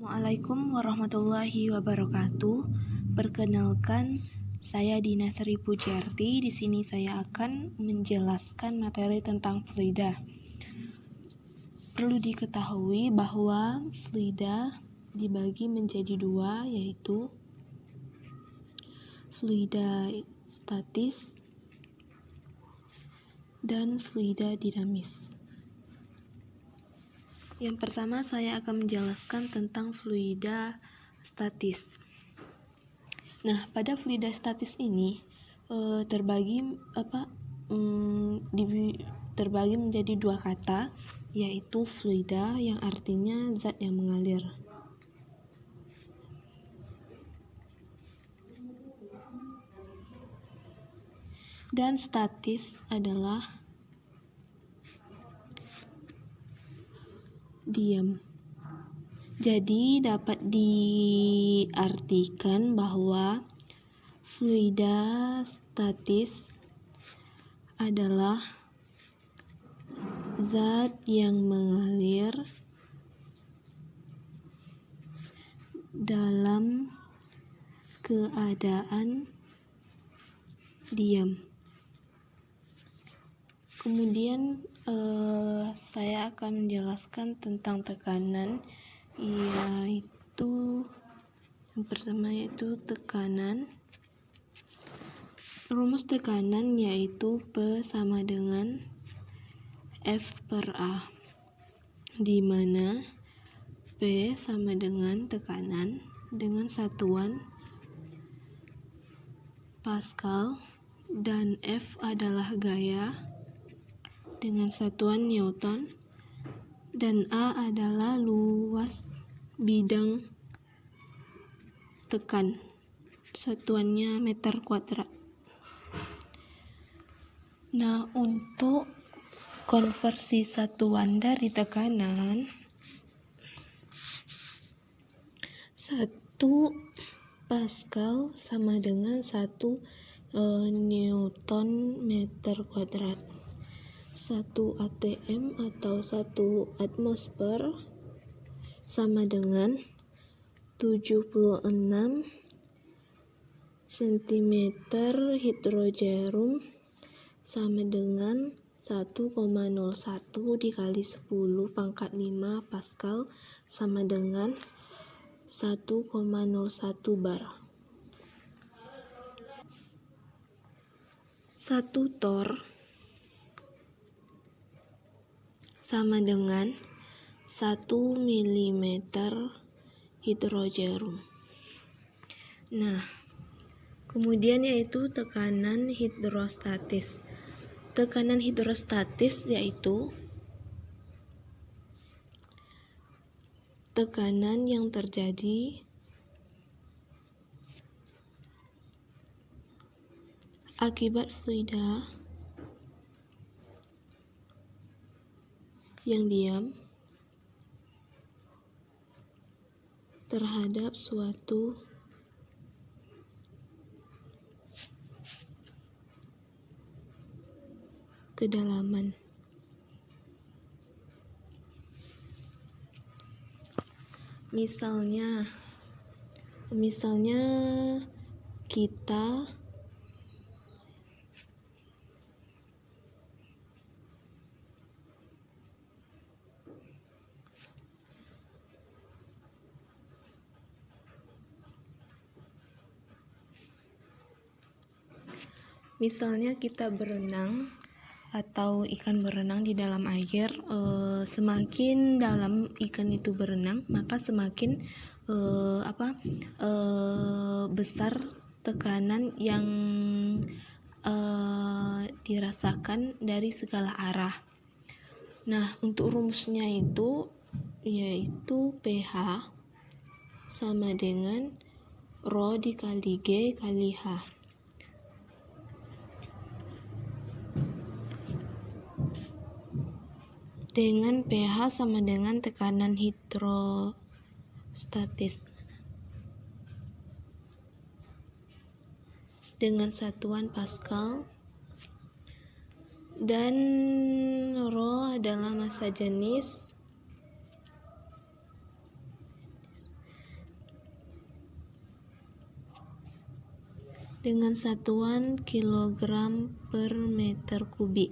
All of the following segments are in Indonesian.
Assalamualaikum warahmatullahi wabarakatuh. Perkenalkan, saya Dina Sri Pujiarti. Di sini saya akan menjelaskan materi tentang fluida. Perlu diketahui bahwa fluida dibagi menjadi dua, yaitu fluida statis dan fluida dinamis. Yang pertama saya akan menjelaskan tentang fluida statis. Nah, pada fluida statis ini terbagi menjadi dua kata, yaitu fluida yang artinya zat yang mengalir. Dan statis adalah diam. Jadi dapat diartikan bahwa fluida statis adalah zat yang mengalir dalam keadaan diam. Kemudian saya akan menjelaskan tentang tekanan, yaitu yang pertama yaitu tekanan. Rumus tekanan yaitu P sama dengan F per A, di mana P sama dengan tekanan dengan satuan Pascal dan F adalah gaya dengan satuan Newton, dan A adalah luas bidang tekan, satuannya meter kuadrat. Nah, untuk konversi satuan dari tekanan, 1 Pascal sama dengan 1 Newton meter kuadrat. 1 atm atau 1 atmosfer sama dengan 76 cm hidrojerum sama dengan 1,01 dikali 10 pangkat 5 Pascal sama dengan 1,01 bar. 1 Thor sama dengan 1 mm hidrojerum. Nah, kemudian yaitu tekanan hidrostatis. Tekanan hidrostatis yaitu tekanan yang terjadi akibat fluida yang diam terhadap suatu kedalaman. Misalnya kita berenang atau ikan berenang di dalam air, semakin dalam ikan itu berenang, maka semakin besar tekanan yang dirasakan dari segala arah. Nah, untuk rumusnya itu yaitu pH sama dengan Rho dikali G kali H. Dengan pH sama dengan tekanan hidrostatis dengan satuan Pascal, dan Rho adalah massa jenis dengan satuan kilogram per meter kubik.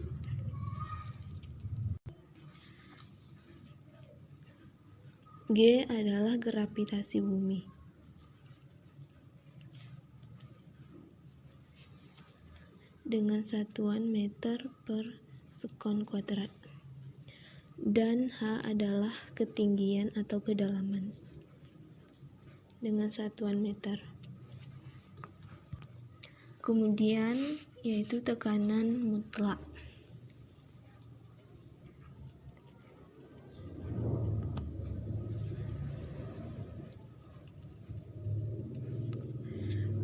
G adalah gravitasi bumi. Dengan satuan meter per sekon kuadrat. Dan H adalah ketinggian atau kedalaman dengan satuan meter. Kemudian yaitu tekanan mutlak.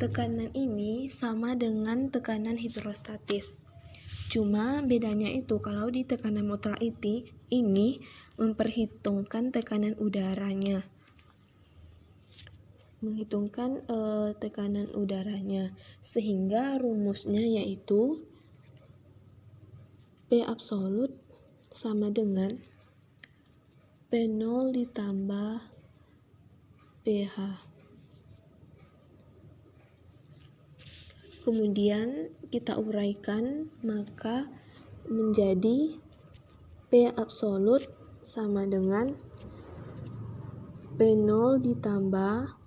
Tekanan ini sama dengan tekanan hidrostatis. Cuma bedanya itu kalau di tekanan mutlak ini memperhitungkan tekanan udaranya. Tekanan udaranya. Sehingga rumusnya yaitu P absolut sama dengan P0 ditambah PH. Kemudian kita uraikan, maka menjadi P absolut sama dengan P0 ditambah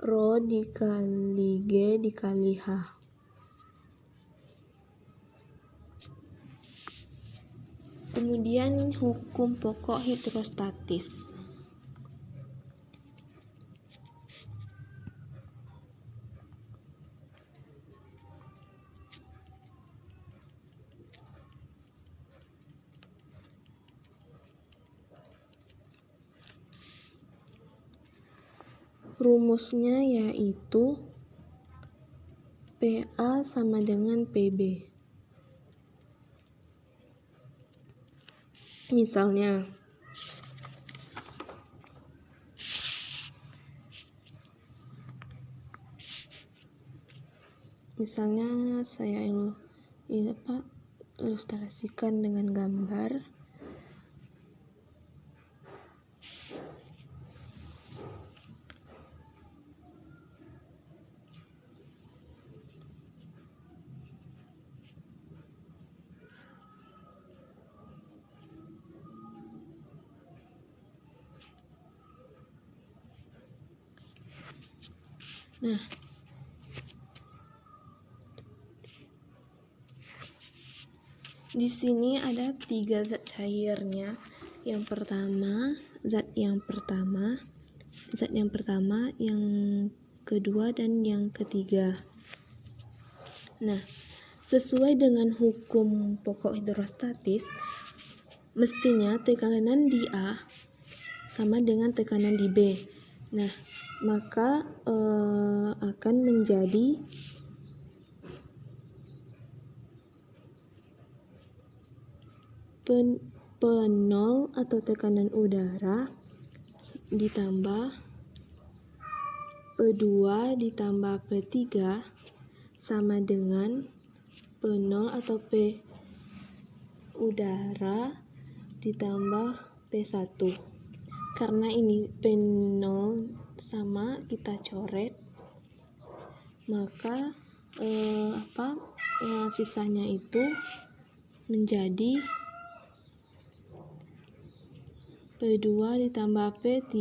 Rho dikali G dikali H. Kemudian hukum pokok hidrostatis. Rumusnya yaitu PA sama dengan PB. Misalnya, saya ilustrasikan dengan gambar. Nah, di sini ada 3 zat cairnya. Zat yang pertama, yang kedua, dan yang ketiga. Nah, sesuai dengan hukum pokok hidrostatis, mestinya tekanan di A sama dengan tekanan di B. Nah, maka akan menjadi P0 atau tekanan udara ditambah P2 ditambah P3 sama dengan P0 atau P udara ditambah P1. Karena ini P0 sama, kita coret, maka sisanya itu menjadi P2 ditambah P3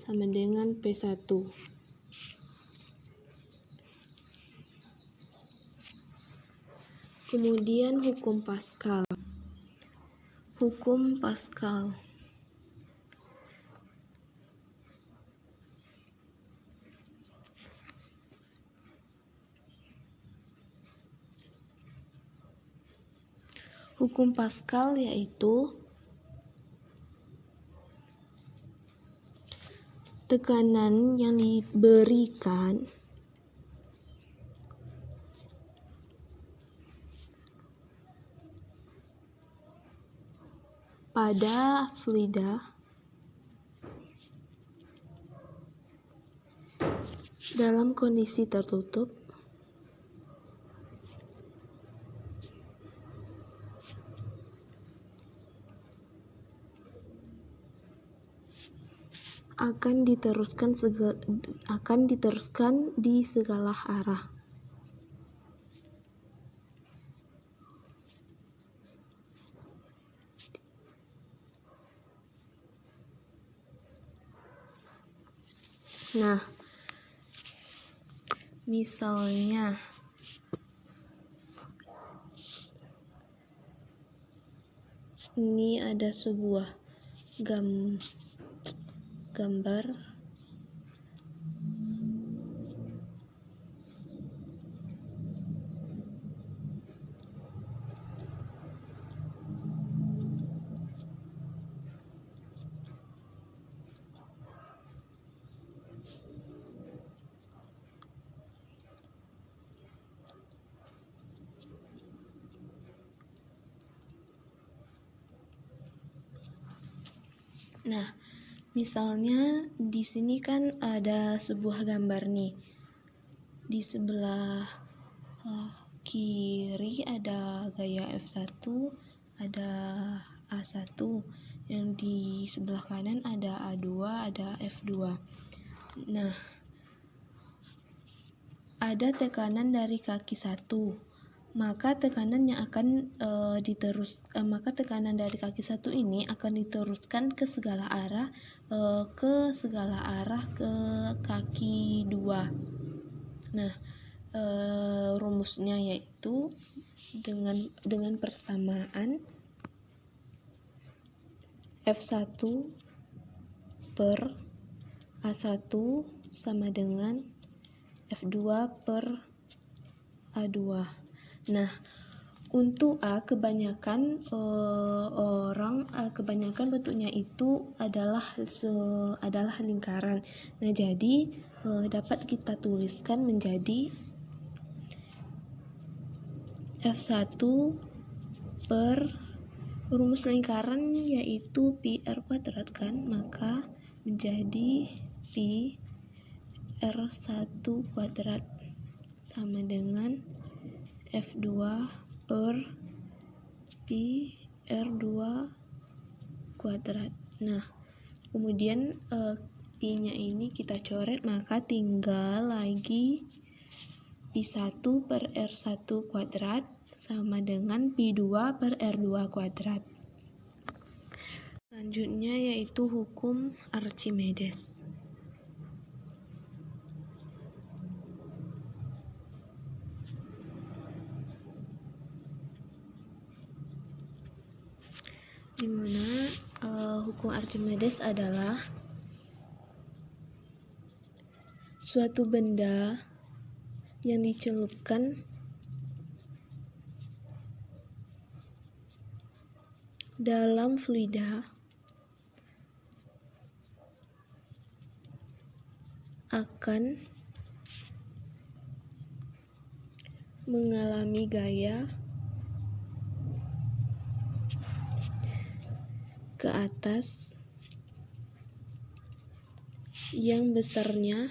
sama dengan P1. Kemudian hukum Pascal. Hukum Pascal. Hukum Pascal yaitu tekanan yang diberikan pada fluida dalam kondisi tertutup akan diteruskan di segala arah. Nah, misalnya ini ada sebuah gambar Nah, misalnya di sini kan ada sebuah gambar nih. Di sebelah kiri ada gaya F1, ada A1. Yang di sebelah kanan ada A2, ada F2. Nah, ada tekanan dari kaki 1. Maka tekanan yang akan maka tekanan dari kaki 1 ini akan diteruskan ke segala arah ke kaki 2. Nah, rumusnya yaitu dengan persamaan F1 per A1 sama dengan F2 per A2. Nah, untuk A kebanyakan bentuknya itu adalah lingkaran. Nah, jadi dapat kita tuliskan menjadi F1 per rumus lingkaran yaitu pi r kuadrat kan, maka menjadi pi r1 kuadrat sama dengan F2 per pi R2 kuadrat. Nah, kemudian pi-nya ini kita coret, maka tinggal lagi pi1 per R1 kuadrat sama dengan pi2 per R2 kuadrat. Selanjutnya yaitu hukum Archimedes. Di mana hukum Archimedes adalah suatu benda yang dicelupkan dalam fluida akan mengalami gaya ke atas yang besarnya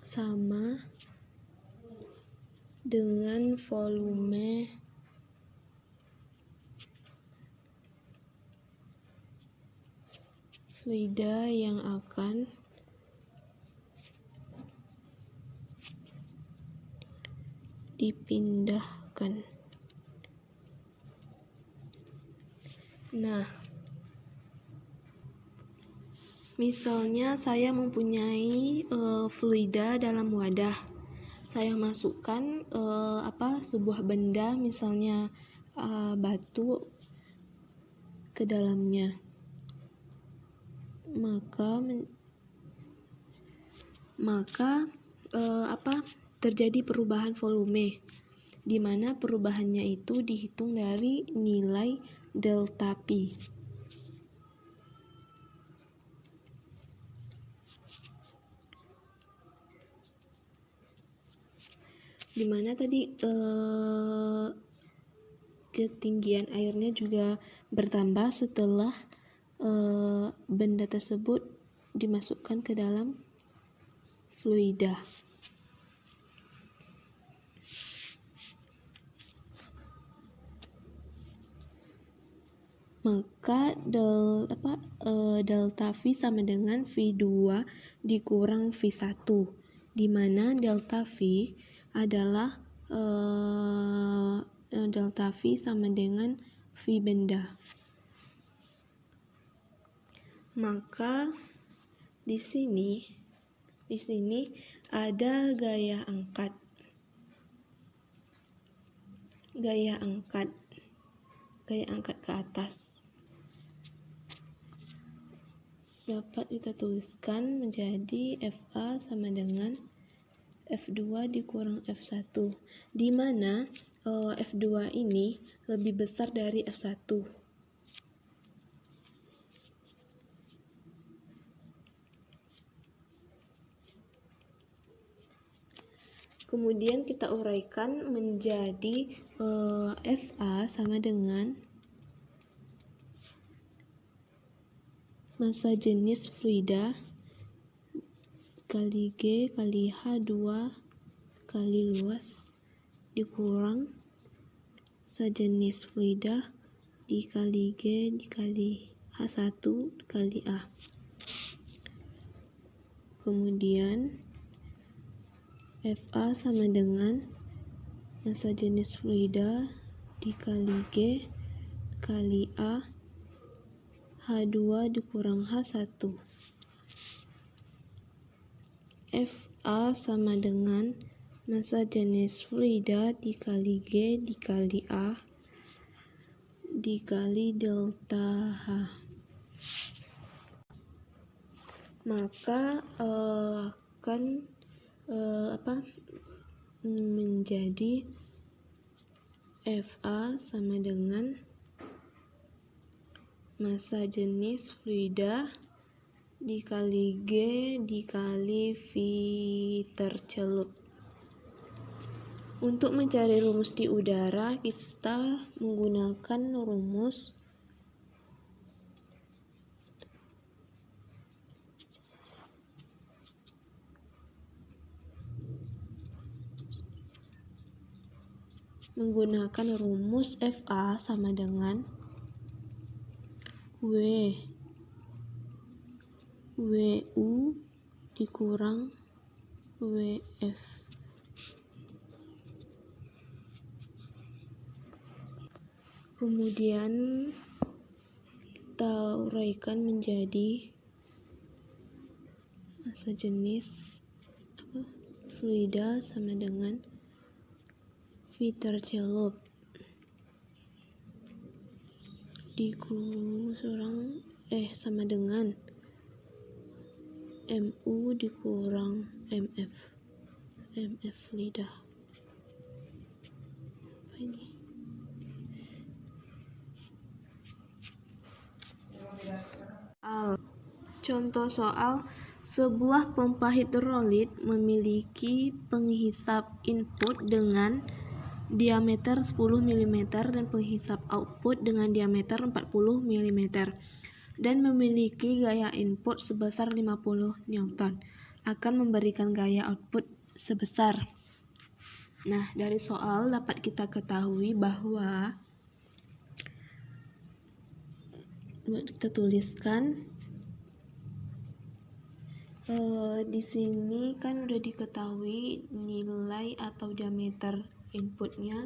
sama dengan volume fluida yang akan dipindahkan. Nah, misalnya saya mempunyai fluida dalam wadah. Saya masukkan sebuah benda, misalnya batu ke dalamnya. Maka terjadi perubahan volume, di mana perubahannya itu dihitung dari nilai delta P. Di mana tadi ketinggian airnya juga bertambah setelah benda tersebut dimasukkan ke dalam fluida. Maka delta V sama dengan V2 dikurang V1, di mana delta V adalah delta V sama dengan V benda. Maka di sini ada gaya angkat. Gaya angkat ke atas dapat kita tuliskan menjadi FA sama dengan F2 dikurang F1, di mana F2 ini lebih besar dari F1. Kemudian kita uraikan menjadi FA sama dengan massa jenis fluida kali G kali H2 kali luas dikurang massa jenis fluida dikali G dikali H1 kali A. Kemudian FA sama dengan massa jenis fluida dikali G kali A H2 dikurang H1. FA sama dengan massa jenis fluida dikali G dikali A dikali delta H. Maka akan menjadi FA sama dengan massa jenis fluida dikali G dikali V tercelup. Untuk mencari rumus di udara, kita menggunakan rumus FA sama dengan WU dikurang WF. Kemudian kita uraikan menjadi massa jenis fluida sama dengan V tercelup sama dengan MU dikurang MF fluida. Apa ini? Contoh soal, sebuah pompa hidrolit memiliki penghisap input dengan diameter 10 mm dan penghisap output dengan diameter 40 mm dan memiliki gaya input sebesar 50 Newton, akan memberikan gaya output sebesar. Nah, dari soal dapat kita ketahui bahwa kita tuliskan di sini kan udah diketahui nilai atau diameter inputnya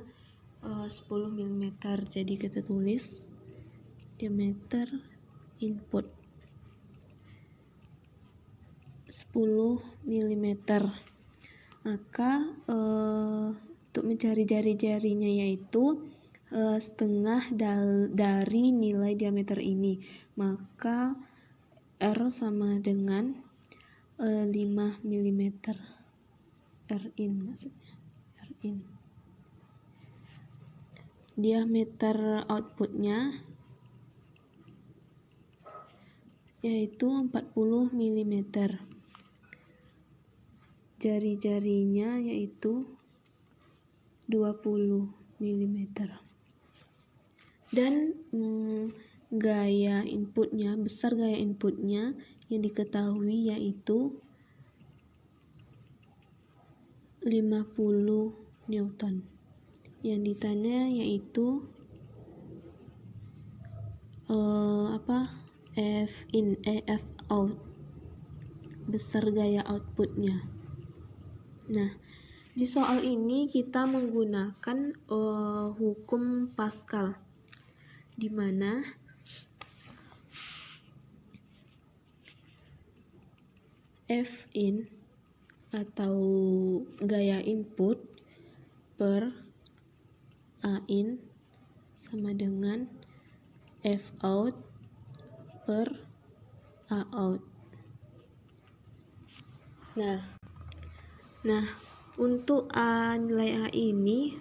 10 mm, jadi kita tulis diameter input 10 mm. Maka untuk mencari jari-jarinya yaitu setengah dari nilai diameter ini, maka R sama dengan 5 mm, Rin maksudnya, Rin. Diameter outputnya yaitu 40 mm, jari-jarinya yaitu 20 mm, dan besar gaya inputnya yang diketahui yaitu 50 Newton. Yang ditanya yaitu F in F out, besar gaya outputnya. Nah, di soal ini kita menggunakan hukum Pascal, di mana F in atau gaya input per A in sama dengan F out per A out. Nah, untuk nilai A ini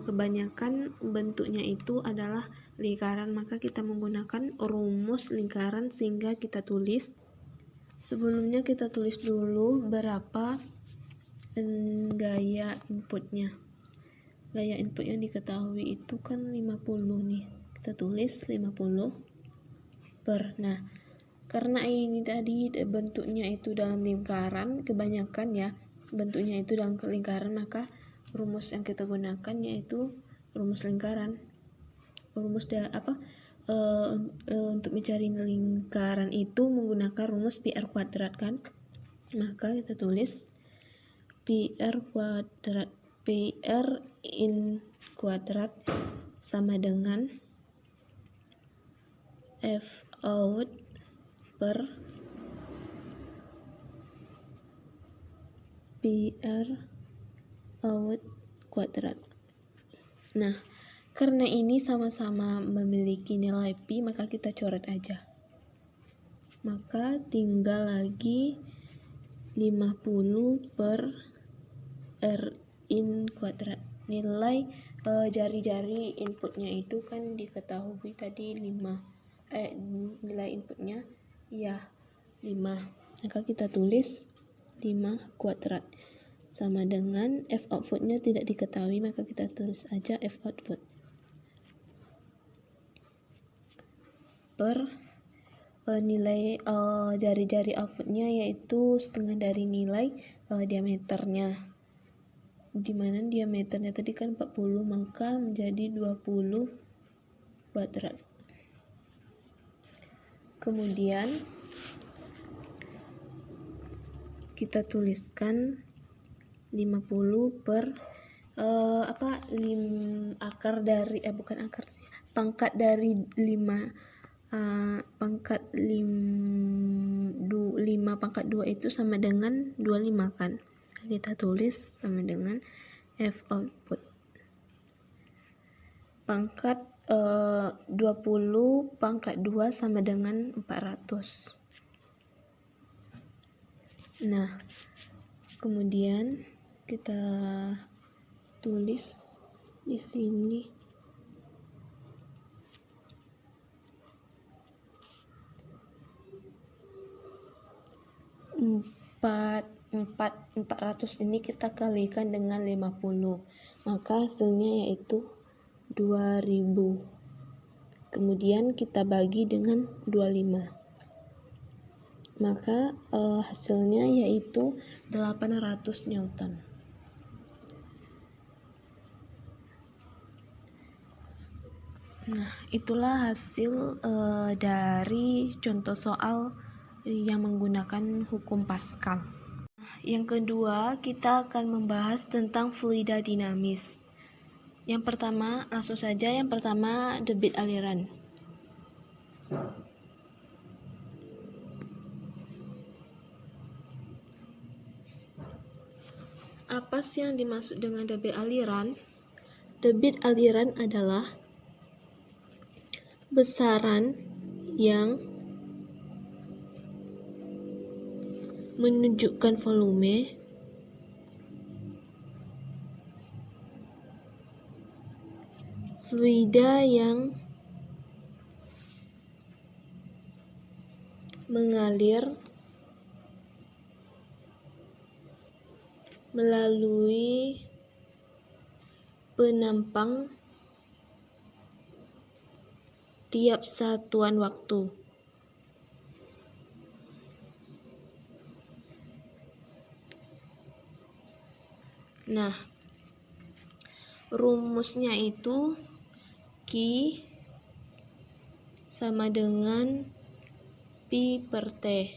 kebanyakan bentuknya itu adalah lingkaran, maka kita menggunakan rumus lingkaran sehingga kita tulis. Sebelumnya kita tulis dulu berapa gaya inputnya. Gaya input yang diketahui itu kan 50 nih. Kita tulis 50 per. Nah, karena ini tadi bentuknya itu dalam lingkaran, kebanyakan ya bentuknya itu dalam lingkaran, maka rumus yang kita gunakan yaitu rumus lingkaran. Rumus untuk mencari lingkaran itu menggunakan rumus PR kuadrat kan. Maka kita tulis PR kuadrat, PR in kuadrat sama dengan F out per PR out kuadrat. Nah, karena ini sama-sama memiliki nilai pi, maka kita coret aja. Maka tinggal lagi 50 per R in kuadrat. Nilai jari-jari inputnya itu kan diketahui tadi 5. Nilai inputnya ya 5. Maka kita tulis 5 kuadrat sama dengan F outputnya tidak diketahui, maka kita tulis aja F output per nilai jari-jari outputnya yaitu setengah dari nilai diameternya, dimana diameternya tadi kan 40, maka menjadi 20 kuadrat. Kemudian kita tuliskan 50 per pangkat dari 5 pangkat 5 pangkat 2 itu sama dengan 25 kan. Kita tulis sama dengan F output pangkat 20 pangkat 2 sama dengan 400. Nah, kemudian kita tulis di sini 400 ini kita kalikan dengan 50, maka hasilnya yaitu 2000. Kemudian kita bagi dengan 25, maka hasilnya yaitu 800 Newton. Nah, itulah hasil dari contoh soal yang menggunakan hukum Pascal. Yang kedua, kita akan membahas tentang fluida dinamis. Yang pertama, langsung saja, yang pertama debit aliran. Apa sih yang dimaksud dengan debit aliran? Debit aliran adalah besaran yang menunjukkan volume fluida yang mengalir melalui penampang tiap satuan waktu. Nah, rumusnya itu Q sama dengan Pi per T.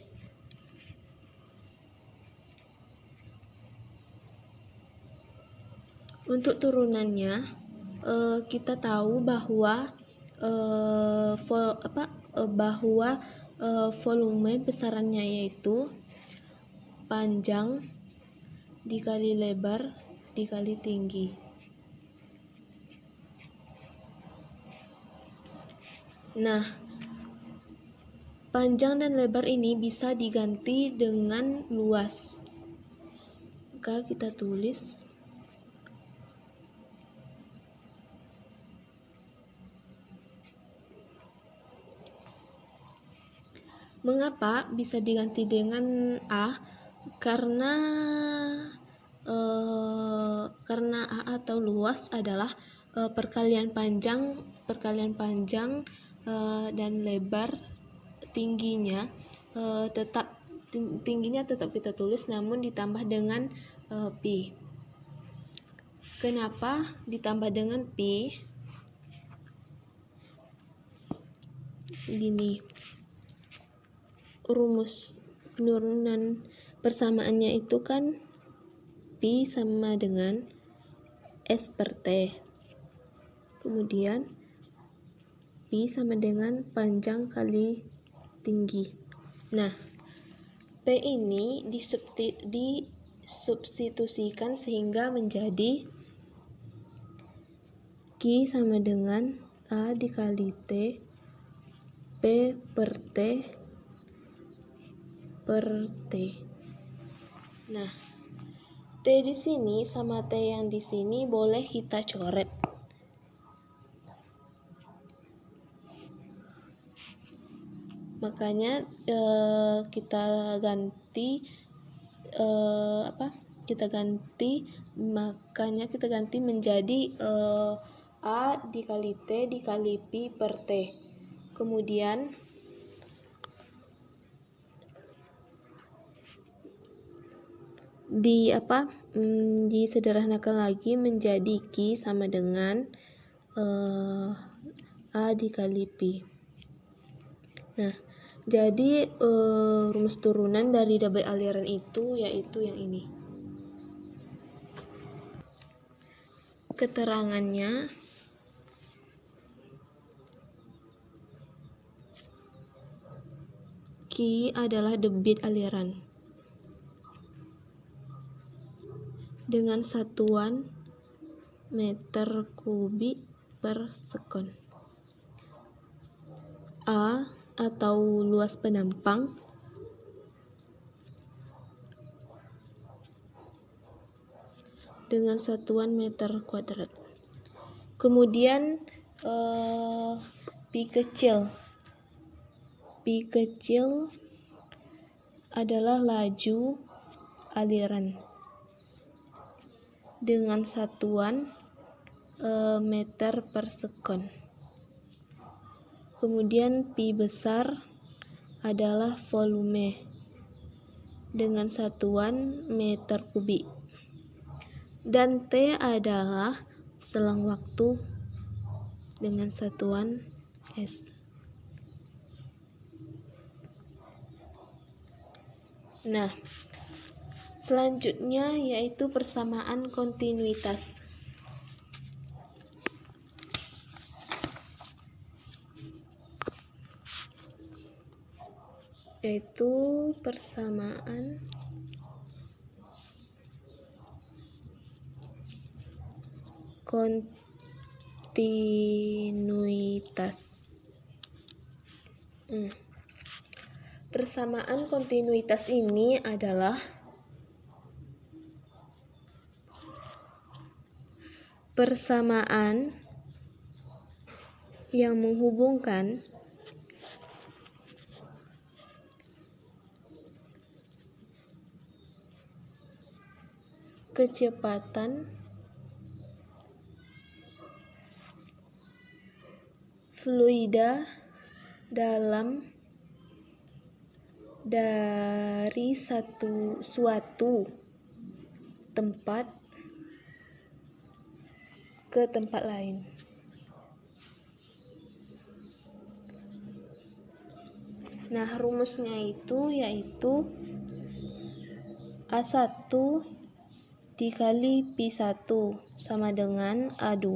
Untuk turunannya, kita tahu bahwa volume besarannya yaitu panjang dikali lebar dikali tinggi. Nah, panjang dan lebar ini bisa diganti dengan luas. Maka kita tulis mengapa bisa diganti dengan A? Karena A atau luas adalah perkalian panjang dan lebar tingginya tetap kita tulis namun ditambah dengan pi. Kenapa ditambah dengan pi? Gini, rumus penurunan persamaannya itu kan pi sama dengan S per T. Kemudian pi sama dengan panjang kali tinggi. Nah, P ini disubstitusikan sehingga menjadi Q sama dengan A dikali T P per T per T. Nah, T di sini sama T yang di sini boleh kita coret. Makanya kita ganti menjadi A dikali T dikali pi per T. Kemudian disederhanakan lagi menjadi Q sama dengan A dikali pi. Nah, jadi rumus turunan dari double aliran itu yaitu yang ini. Keterangannya Q adalah debit aliran dengan satuan meter kubik per sekon. A atau luas penampang dengan satuan meter kuadrat. Kemudian pi kecil adalah laju aliran dengan satuan meter per sekon. Kemudian pi besar adalah volume dengan satuan meter kubik. Dan T adalah selang waktu dengan satuan S. Nah, selanjutnya yaitu persamaan kontinuitas. Yaitu persamaan kontinuitas. Persamaan kontinuitas ini adalah persamaan yang menghubungkan kecepatan fluida dari suatu tempat ke tempat lain. Nah, rumusnya itu yaitu A1 dikali Pi1 sama dengan A2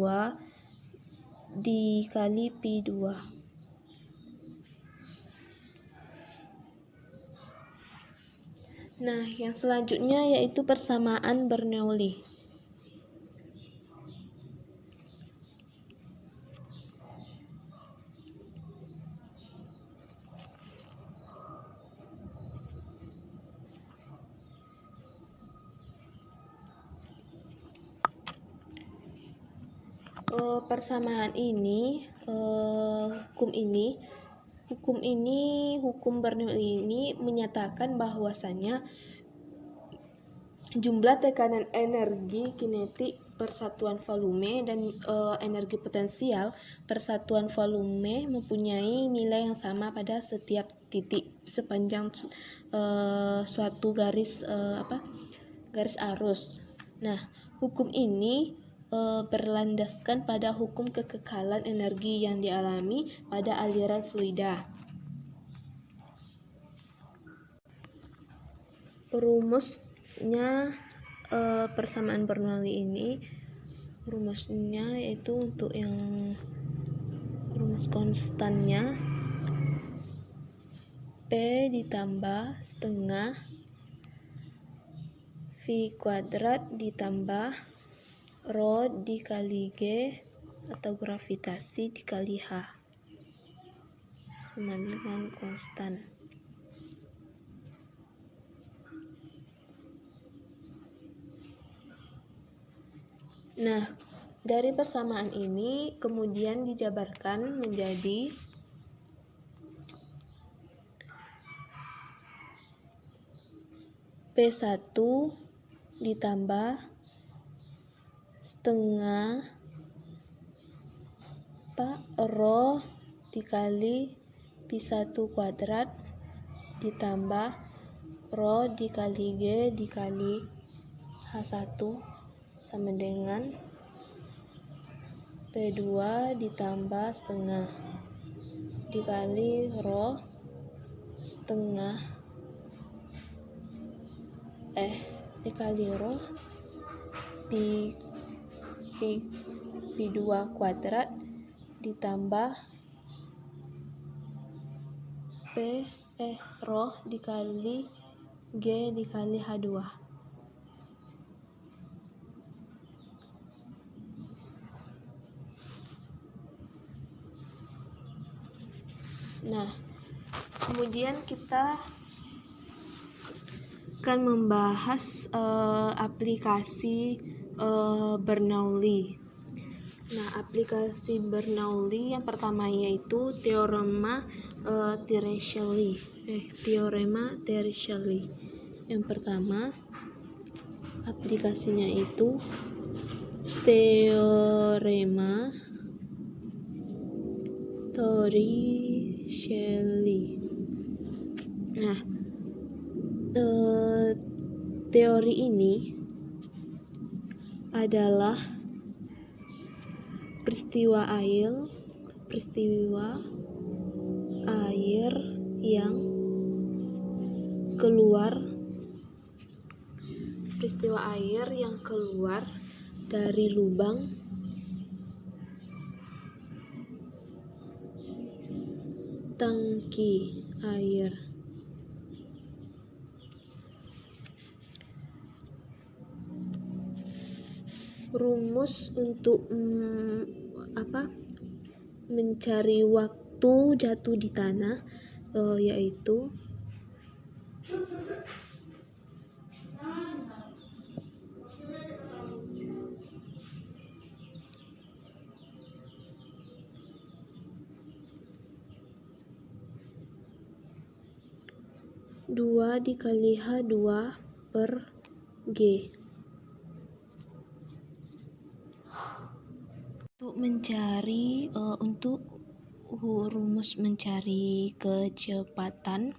dikali Pi2. Nah, yang selanjutnya yaitu persamaan Bernoulli. Persamaan ini, hukum Bernoulli ini menyatakan bahwasanya jumlah tekanan energi kinetik persatuan volume dan energi potensial persatuan volume mempunyai nilai yang sama pada setiap titik sepanjang suatu garis arus. Nah, hukum ini berlandaskan pada hukum kekekalan energi yang dialami pada aliran fluida. Rumusnya persamaan Bernoulli ini, rumusnya yaitu untuk yang rumus konstannya P ditambah setengah V kuadrat ditambah Rho dikali G atau gravitasi dikali H sama dengan konstan. Nah, dari persamaan ini kemudian dijabarkan menjadi P1 ditambah setengah Rho dikali P1 kuadrat ditambah Rho dikali G dikali H1 sama dengan P2 ditambah setengah dikali Rho setengah dikali Rho P2 kuadrat ditambah Rho dikali G dikali H2. Nah, kemudian kita akan membahas aplikasi Bernoulli. Nah, aplikasi Bernoulli yang pertama yaitu teorema Dirichlet. Yang pertama aplikasinya itu teorema Dirichlet. Nah, teori ini adalah peristiwa air yang keluar dari lubang tangki air. Rumus untuk mencari waktu jatuh di tanah yaitu dua dikali H2 per G. Untuk rumus mencari kecepatan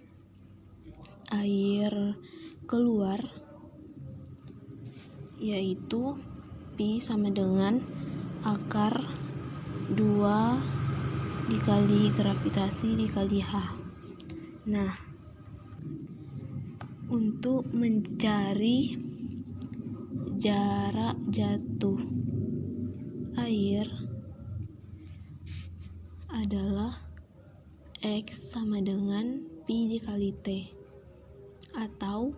air keluar yaitu P sama dengan akar 2 dikali gravitasi dikali H. Nah, untuk mencari jarak jatuh air adalah X sama dengan Pi dikali T, atau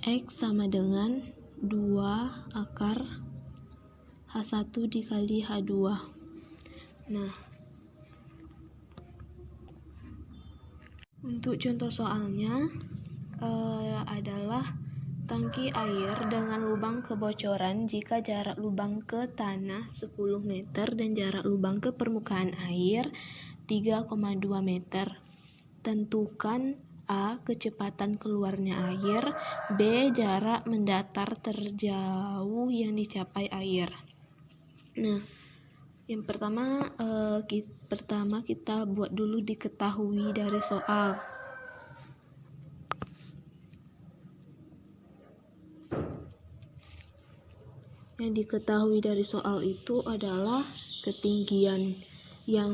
X sama dengan 2 akar H1 dikali H2. Nah, untuk contoh soalnya adalah tangki air dengan lubang kebocoran jika jarak lubang ke tanah 10 meter dan jarak lubang ke permukaan air 3,2 meter. Tentukan A. Kecepatan keluarnya air, B. Jarak mendatar terjauh yang dicapai air. Nah, yang pertama kita buat dulu diketahui dari soal. Yang diketahui dari soal itu adalah ketinggian yang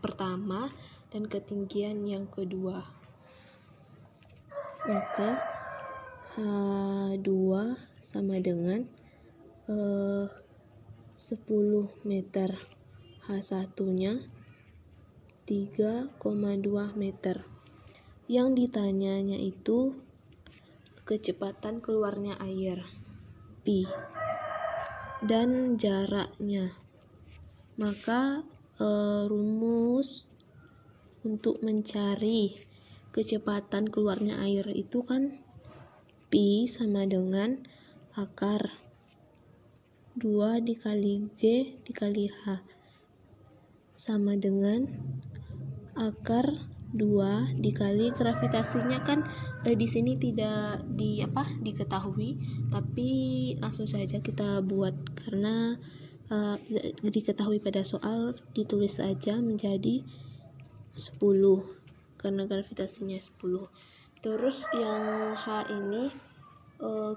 pertama dan ketinggian yang kedua. Maka H2 sama dengan 10 meter, H1-nya 3,2 meter. Yang ditanyanya itu kecepatan keluarnya air, P, dan jaraknya. Maka rumus untuk mencari kecepatan keluarnya air itu kan P sama dengan akar 2 dikali G dikali H sama dengan akar 2 dikali gravitasinya kan di sini tidak diketahui, tapi langsung saja kita buat karena tidak diketahui pada soal, ditulis saja menjadi 10 karena gravitasinya 10. Terus yang H ini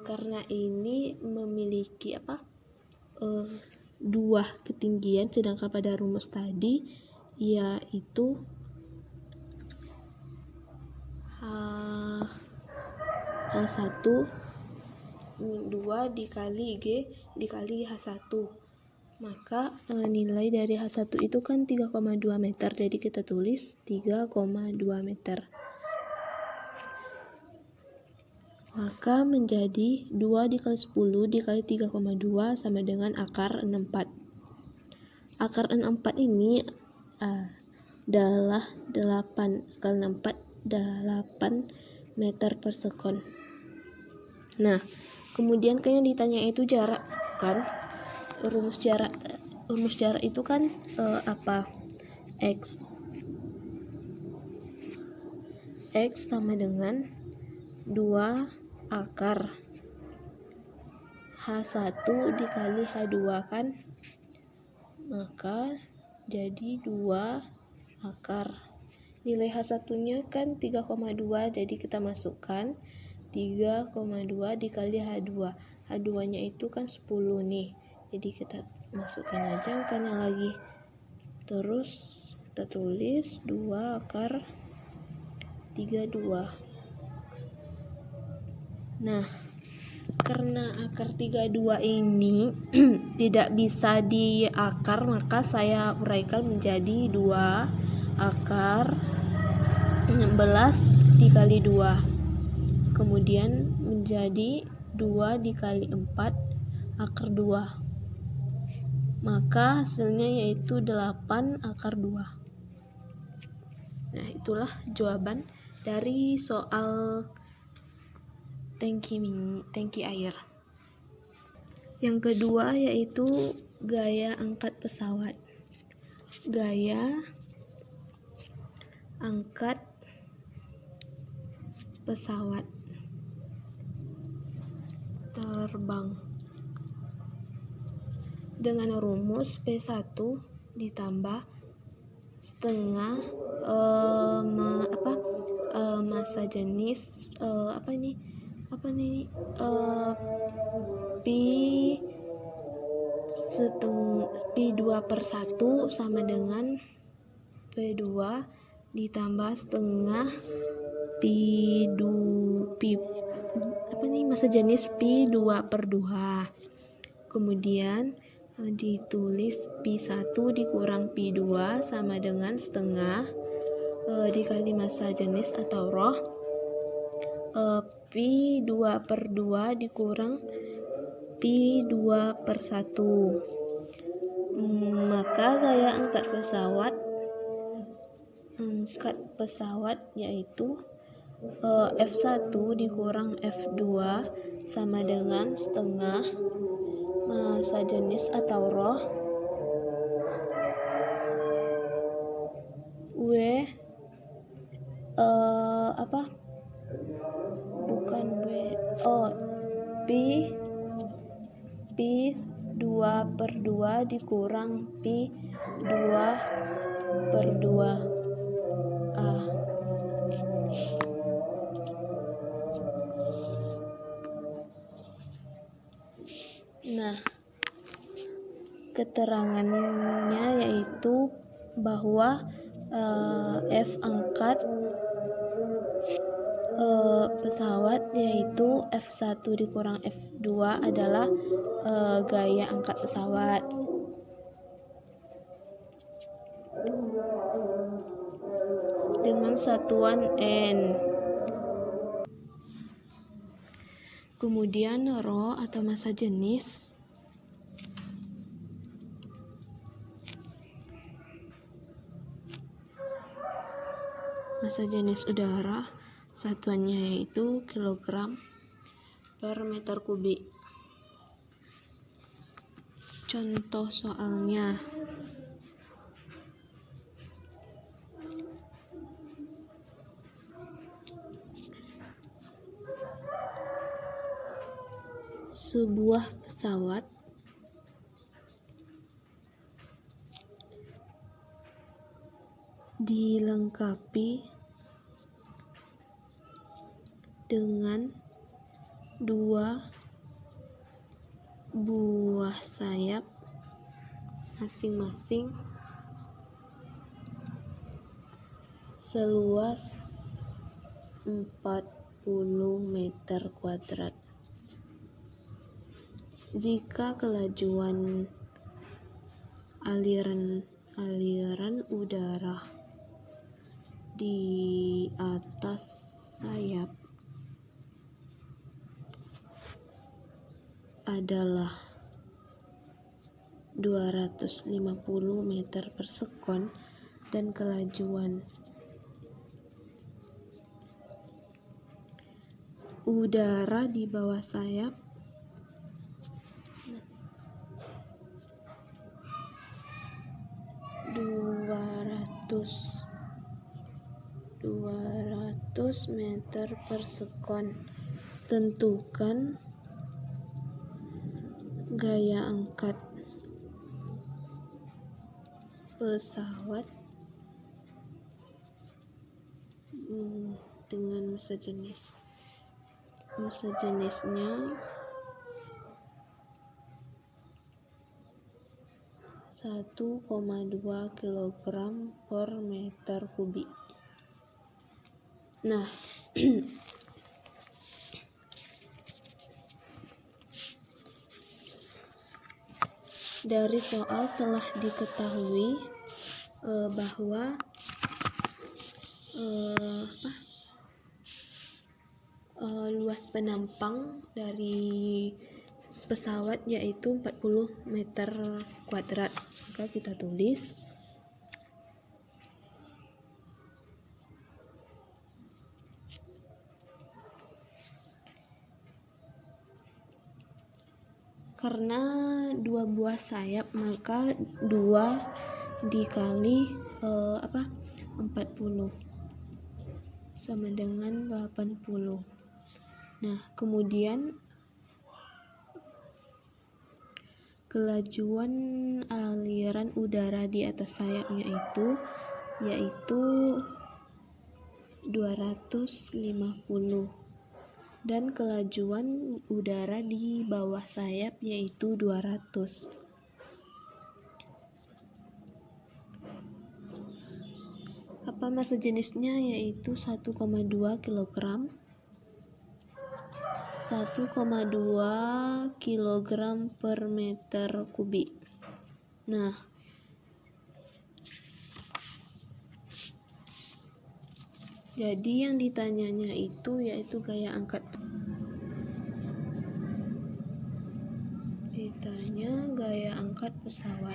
karena ini memiliki 2 ketinggian, sedangkan pada rumus tadi yaitu H1 2 dikali G dikali H1. Maka nilai dari H1 itu kan 3,2 meter, jadi kita tulis 3,2 meter. Maka menjadi 2 dikali 10 dikali 3,2 sama dengan akar 64. Akar 64 ini adalah 8 kali 64, 8 meter per sekon. Nah, kemudian kan yang ditanya itu jarak kan. Rumus jarak itu kan X sama dengan 2 akar H1 dikali H2 kan, maka jadi 2 akar. Nilai H1 nya kan 3,2, jadi kita masukkan 3,2 dikali H2. H2 nya itu kan 10 nih, jadi kita masukkan aja angkanya lagi. Terus kita tulis 2 akar 32. Nah, karena akar 32 ini tidak bisa diakar, maka saya uraikan menjadi 2 akar 16 dikali 2. Kemudian menjadi 2 dikali 4 akar 2. Maka hasilnya yaitu 8 akar 2. Nah, itulah jawaban dari soal tangki air. Yang kedua yaitu gaya angkat pesawat. Gaya angkat pesawat terbang dengan rumus P1 ditambah setengah massa jenis P2/1 sama dengan P2 ditambah setengah massa jenis P2/2. Kemudian ditulis P1 dikurang P2 sama dengan setengah dikali massa jenis atau roh Pi 2/2 dikurang Pi 2/1. Maka gaya angkat pesawat yaitu F1 dikurang F2 sama dengan setengah massa jenis atau rho Pi 2/2 dikurang Pi 2/2 Nah, keterangannya yaitu bahwa F angkat pesawat yaitu F1 dikurang F2 adalah gaya angkat pesawat. Dengan satuan N. Kemudian rho atau massa jenis udara, satuannya yaitu kilogram per meter kubik. Contoh soalnya. Sebuah pesawat dilengkapi dengan 2 buah sayap masing-masing seluas 40 meter kuadrat. Jika kelajuan aliran udara di atas sayap adalah 250 meter per sekon dan kelajuan udara di bawah sayap (200 meter per sekon. Tentukan gaya angkat pesawat dengan massa jenis. Massa jenisnya 1,2 kilogram per meter kubik. Nah, dari soal telah diketahui bahwa luas penampang dari pesawat yaitu 40 meter kuadrat. Maka kita tulis karena 2 buah sayap maka 2 dikali 40 sama dengan 80. Nah, kemudian kelajuan aliran udara di atas sayapnya yaitu 250 dan kelajuan udara di bawah sayap yaitu 200. Apa massa jenisnya yaitu 1,2 kilogram 1,2 kilogram per meter kubik. Nah, Jadi yang ditanyanya itu yaitu gaya angkat. Ditanya gaya angkat pesawat.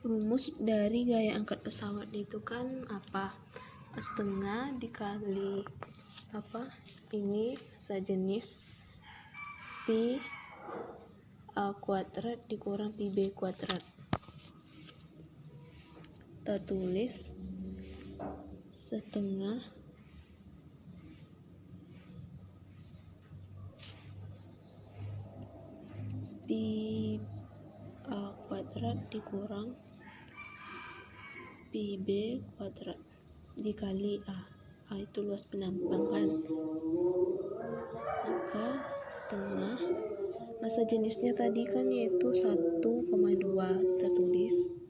Rumus dari gaya angkat pesawat itu kan apa? Setengah dikali apa? Ini sejenis pi A kuadrat dikurang pi B kuadrat. Kita tulis setengah pi A kuadrat dikurang pi B kuadrat dikali A itu luas penampang kan, maka setengah massa jenisnya tadi kan yaitu 1,2, kita tulis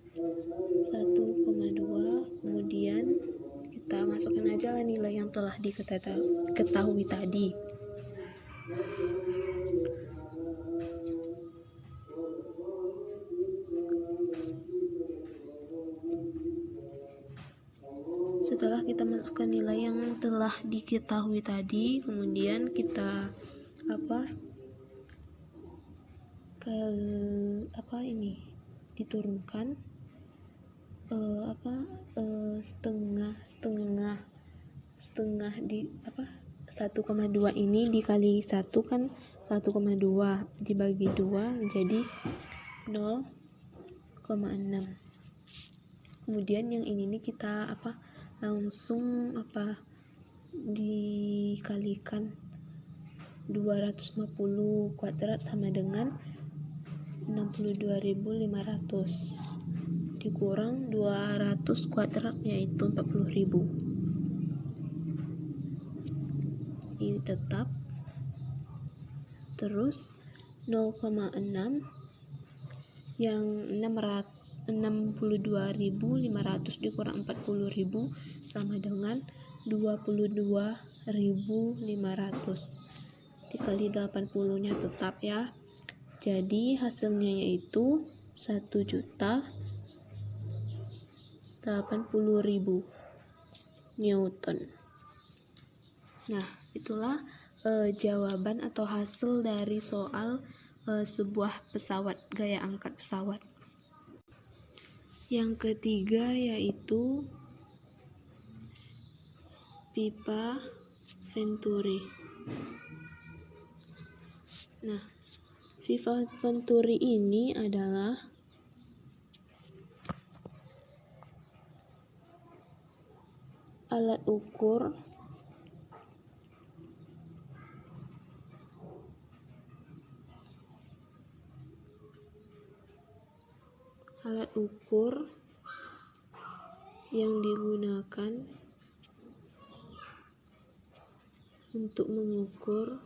1,2, kemudian kita masukkan aja lah nilai yang telah diketahui tadi. Setelah kita masukkan nilai yang telah diketahui tadi, kemudian kita diturunkan setengah di 1,2 ini dikali 1 kan 1,2 dibagi 2 menjadi 0,6. Kemudian yang ini nih kita langsung dikalikan 250 kuadrat sama dengan 62.500 dikurang 200 kuadrat yaitu 40.000. Ini tetap. Terus 0,6 yang 62.500 dikurang 40.000 sama dengan 22.500 dikali 80 nya tetap ya. Jadi hasilnya yaitu 1.080.000 Newton. Nah, itulah jawaban atau hasil dari soal sebuah pesawat, gaya angkat pesawat. Yang ketiga yaitu pipa Venturi. Nah, pipa Venturi ini adalah alat ukur yang digunakan untuk mengukur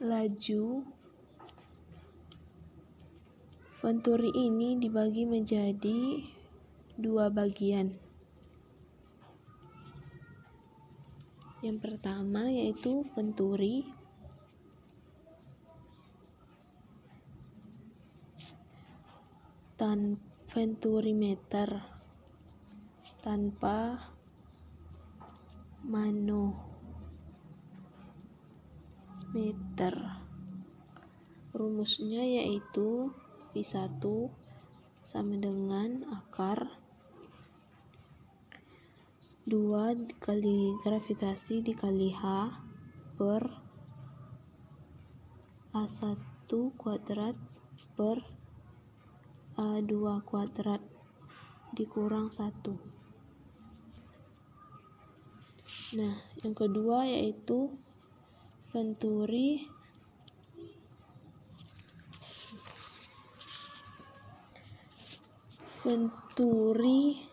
laju. Venturi ini dibagi menjadi 2 bagian. Yang pertama yaitu venturimeter tanpa manometer. Rumusnya yaitu Pi1 sama dengan akar 2 dikali gravitasi dikali H per A1 kuadrat per A2 kuadrat dikurang 1. Nah, yang kedua yaitu Venturi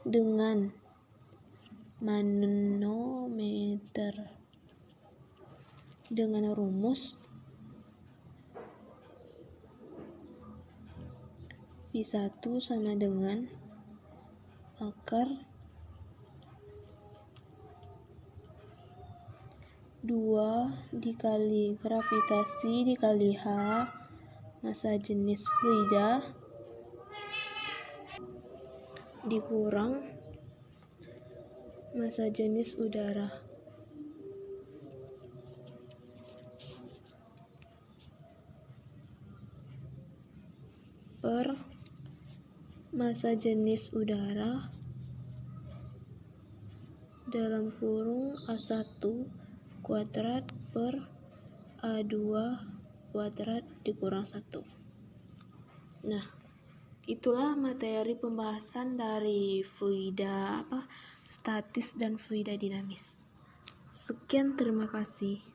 dengan manometer dengan rumus Pi1 sama dengan akar 2 dikali gravitasi dikali H, massa jenis fluida, dikurang massa jenis udara. Per massa jenis udara dalam kurung A1 kuadrat per A2 kuadrat dikurang 1. Nah, itulah materi pembahasan dari fluida statis dan fluida dinamis. Sekian, terima kasih.